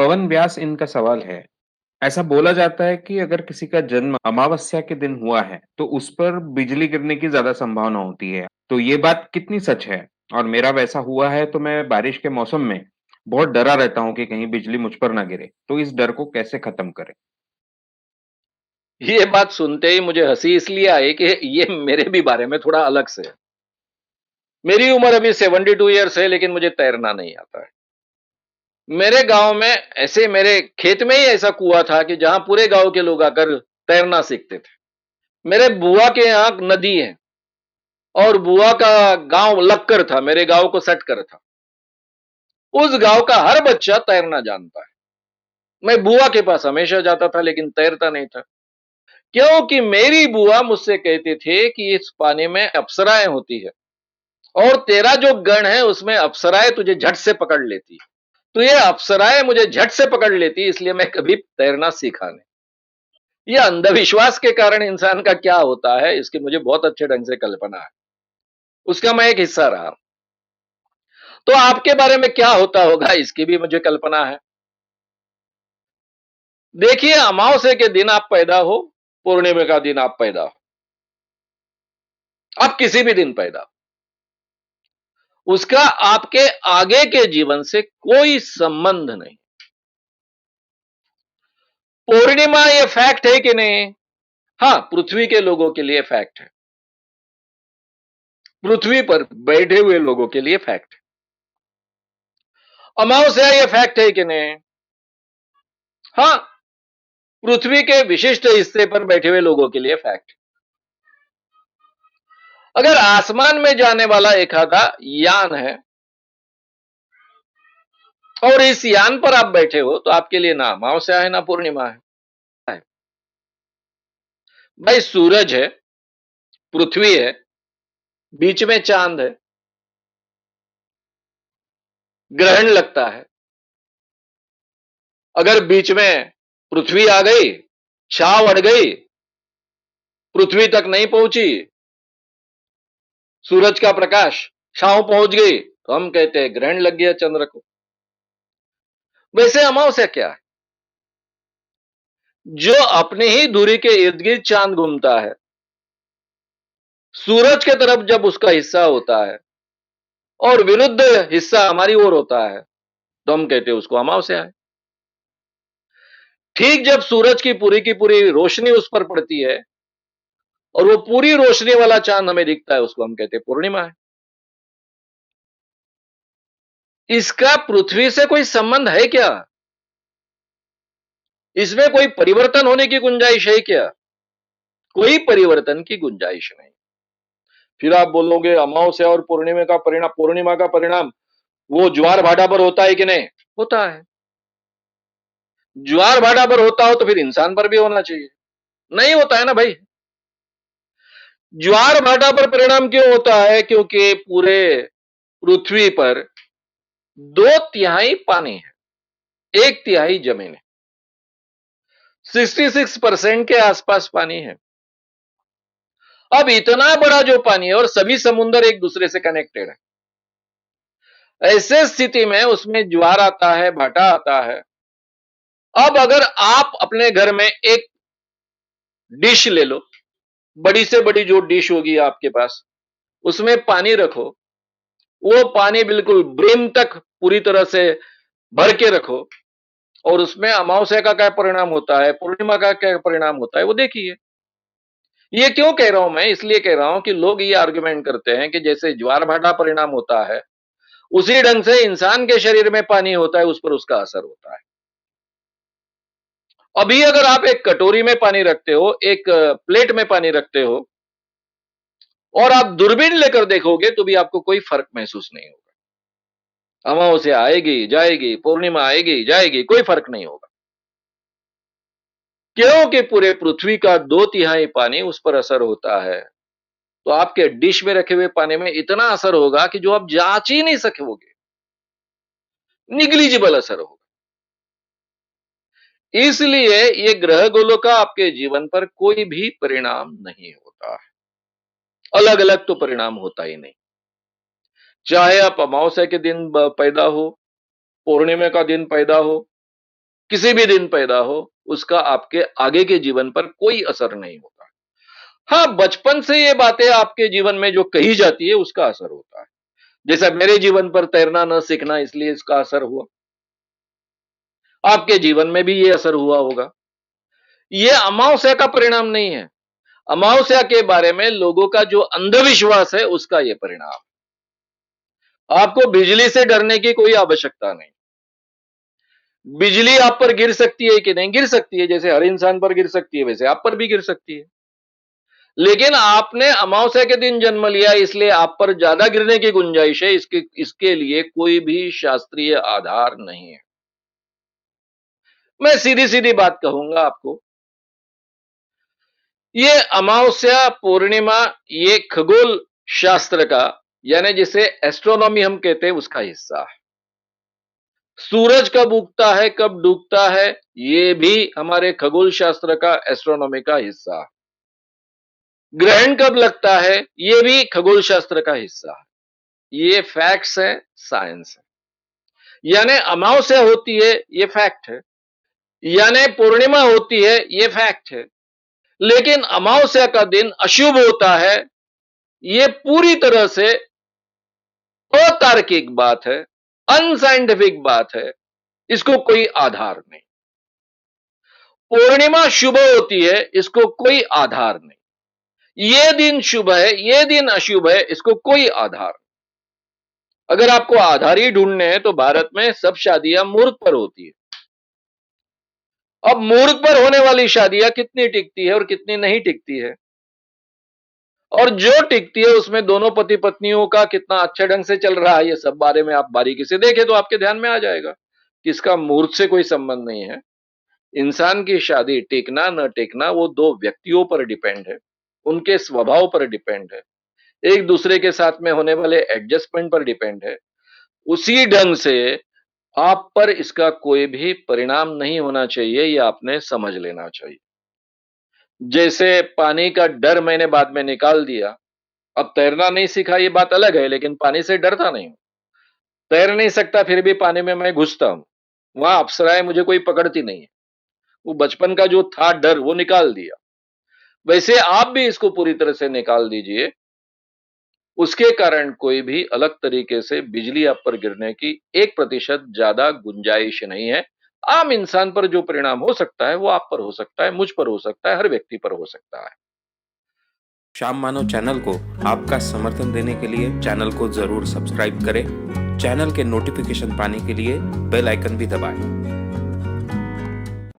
पवन व्यास इनका सवाल है। ऐसा बोला जाता है कि अगर किसी का जन्म अमावस्या के दिन हुआ है, तो उस पर बिजली गिरने की ज़्यादा संभावना होती है। तो ये बात कितनी सच है? और मेरा वैसा हुआ है तो मैं बारिश के मौसम में बहुत डरा रहता हूँ कि कहीं बिजली मुझ पर ना गिरे। तो इस डर को कैसे खत्म करें? ये बात सुनते ही मुझे हँसी इसलिए आई कि ये मेरे भी बारे में थोड़ा अलग से है। मेरी उम्र अभी 72 इयर्स है लेकिन मुझे तैरना नहीं आता है। मेरे गाँव में ऐसे मेरे खेत में ही ऐसा कुआँ था कि जहाँ पूरे गाँव के लोग आकर तैरना सीखते थे। मेरे बुआ के यहाँ नदी है और बुआ का गाँव लगकर था, मेरे गाँव को सट कर था। उस गाँव का हर बच्चा तैरना जानता है। मैं बुआ के पास हमेशा जाता था लेकिन तैरता नहीं था। क्योंकि मेरी बुआ मुझसे कहते थे कि इस पानी में अप्सराएँ होती है और तेरा जो गण है उसमें अप्सराएँ तुझे झट से पकड़ लेती है। तो ये अप्सराएँ मुझे झट से पकड़ लेती इसलिए मैं कभी तैरना सीखा नहीं। ये अंधविश्वास के कारण इंसान का क्या होता है इसकी मुझे बहुत अच्छे ढंग से कल्पना है। उसका मैं एक हिस्सा रहा। तो आपके बारे में क्या होता होगा इसकी भी मुझे कल्पना है। देखिए अमावस्या के दिन आप पैदा हो, पूर्णिमा का दिन आप पैदा हो। आप किसी भी दिन पैदा हो। उसका आपके आगे के जीवन से कोई संबंध नहीं। पूर्णिमा ये फैक्ट है कि नहीं? हाँ, पृथ्वी के लोगों के लिए फैक्ट है। पृथ्वी पर बैठे हुए लोगों के लिए फैक्ट है। अमावस्या ये फैक्ट है कि नहीं? हाँ, पृथ्वी के विशिष्ट हिस्से पर बैठे हुए लोगों के लिए फैक्ट। अगर आसमान में जाने वाला एक आधा यान है और इस यान पर आप बैठे हो तो आपके लिए ना अमावस्या है ना पूर्णिमा है। भाई सूरज है, पृथ्वी है, बीच में चांद है, ग्रहण लगता है। अगर बीच में पृथ्वी आ गई, छाव अड़ गई, पृथ्वी तक नहीं पहुंची, सूरज का प्रकाश छाव पहुंच गई तो हम कहते हैं ग्रहण लग गया चंद्र को। वैसे अमावस्या क्या है? जो अपने ही धुरी के इर्द गिर्द चांद घूमता है, सूरज के तरफ जब उसका हिस्सा होता है और विरुद्ध हिस्सा हमारी ओर होता है तो हम कहते हैं उसको अमावस्या है। ठीक जब सूरज की पूरी रोशनी उस पर पड़ती है और वो पूरी रोशनी वाला चांद हमें दिखता है उसको हम कहते हैं पूर्णिमा है। इसका पृथ्वी से कोई संबंध है क्या? इसमें कोई परिवर्तन होने की गुंजाइश है क्या? कोई परिवर्तन की गुंजाइश नहीं। फिर आप बोलोगे अमावस्या और पूर्णिमा का परिणाम वो ज्वार भाटा पर होता है कि नहीं? होता है। ज्वार भाटा पर होता हो तो फिर इंसान पर भी होना चाहिए। नहीं होता है ना भाई। ज्वार भाटा पर परिणाम क्यों होता है? क्योंकि पूरे पृथ्वी पर 2/3 पानी है, 1/3 जमीन है। 66% के आसपास पानी है। अब इतना बड़ा जो पानी है और सभी समुद्र एक दूसरे से कनेक्टेड है, ऐसे स्थिति में उसमें ज्वार आता है, भाटा आता है। अब अगर आप अपने घर में एक डिश ले लो, बड़ी से बड़ी जो डिश होगी आपके पास, उसमें पानी रखो, वो पानी बिल्कुल ब्रिम तक पूरी तरह से भर के रखो और उसमें अमावस्या का क्या परिणाम होता है, पूर्णिमा का क्या परिणाम होता है, वो देखिए। ये क्यों कह रहा हूं मैं? इसलिए कह रहा हूं कि लोग ये आर्गुमेंट करते हैं कि जैसे ज्वार भाटा परिणाम होता है उसी ढंग से इंसान के शरीर में पानी होता है, उस पर उसका असर होता है। अभी अगर आप एक कटोरी में पानी रखते हो, एक प्लेट में पानी रखते हो और आप दूरबीन लेकर देखोगे तो भी आपको कोई फर्क महसूस नहीं होगा। अमावस्या आएगी जाएगी, पूर्णिमा आएगी जाएगी, कोई फर्क नहीं होगा। क्योंकि पूरे पृथ्वी का 2/3 पानी उस पर असर होता है। तो आपके डिश में रखे हुए पानी में इतना असर होगा कि जो आप जांच ही नहीं सकोगे। निग्लिजिबल असर होगा। इसलिए ये ग्रह गोलों का आपके जीवन पर कोई भी परिणाम नहीं होता है। अलग अलग तो परिणाम होता ही नहीं। चाहे आप अमावस्या के दिन पैदा हो, पूर्णिमा का दिन पैदा हो, किसी भी दिन पैदा हो, उसका आपके आगे के जीवन पर कोई असर नहीं होता। हाँ, बचपन से ये बातें आपके जीवन में जो कही जाती है, उसका असर होता है। जैसा मेरे जीवन पर तैरना न सीखना इसलिए इसका असर हुआ। आपके जीवन में भी ये असर हुआ होगा। ये अमावस्या का परिणाम नहीं है। अमावस्या के बारे में लोगों का जो अंधविश्वास है, उसका ये परिणाम। आपको बिजली से डरने की कोई आवश्यकता नहीं। बिजली आप पर गिर सकती है कि नहीं? गिर सकती है, जैसे हर इंसान पर गिर सकती है, वैसे आप पर भी गिर सकती है। लेकिन आपने अमावस्या के दिन जन्म लिया, इसलिए आप पर ज्यादा गिरने की गुंजाइश है, इसके लिए कोई भी शास्त्रीय आधार नहीं है। मैं सीधी-सीधी बात कहूंगा आपको, ये अमावस्या, पूर्णिमा, ये खगोल शास्त्र का, यानी जिसे एस्ट्रोनॉमी हम कहते हैं, उसका हिस्सा है। सूरज कब उगता है, कब डूबता है, ये भी हमारे खगोल शास्त्र का, एस्ट्रोनॉमी का हिस्सा है। ग्रहण कब लगता है, ये भी खगोल शास्त्र का हिस्सा है। ये फैक्ट्स है, साइंस है। यानी अमावस्या होती है, ये फैक्ट है। यानी पूर्णिमा होती है, ये फैक्ट है। लेकिन अमावस्या का दिन अशुभ होता है, ये पूरी तरह से अतार्किक बात है, अनसाइंटिफिक बात है। इसको कोई आधार नहीं। पूर्णिमा शुभ होती है, इसको कोई आधार नहीं। ये दिन शुभ है, ये दिन अशुभ है, इसको कोई आधार नहीं। अगर आपको आधार ही ढूंढने हैं तो भारत में सब शादियां मुहूर्त पर होती है। अब मुहूर्त पर होने वाली शादियां कितनी टिकती है और कितनी नहीं टिकती है, और जो टिकती है उसमें दोनों पति पत्नियों का कितना अच्छे ढंग से चल रहा है, ये सब बारे में आप बारीकी से देखें तो आपके ध्यान में आ जाएगा कि इसका मुहूर्त से कोई संबंध नहीं है। इंसान की शादी टिकना न टिकना वो दो व्यक्तियों पर डिपेंड है, उनके स्वभाव पर डिपेंड है, एक दूसरे के साथ में होने वाले एडजस्टमेंट पर डिपेंड है। उसी ढंग से आप पर इसका कोई भी परिणाम नहीं होना चाहिए, ये आपने समझ लेना चाहिए। जैसे पानी का डर मैंने बाद में निकाल दिया, अब तैरना नहीं सीखा ये बात अलग है, लेकिन पानी से डरता नहीं हूं। तैर नहीं सकता फिर भी पानी में मैं घुसता हूं, वहां अप्सराएं मुझे कोई पकड़ती नहीं है। वो बचपन का जो था डर, वो निकाल दिया। वैसे आप भी इसको पूरी तरह से निकाल दीजिए। उसके कारण कोई भी अलग तरीके से बिजली आप पर गिरने की 1% ज्यादा गुंजाइश नहीं है। आम इंसान पर जो परिणाम हो सकता है वो आप पर हो सकता है, मुझ पर हो सकता है, हर व्यक्ति पर हो सकता है। श्याम मानव चैनल को आपका समर्थन देने के लिए चैनल को जरूर सब्सक्राइब करें। चैनल के नोटिफिकेशन पाने के लिए बेल आइकन भी दबाएं।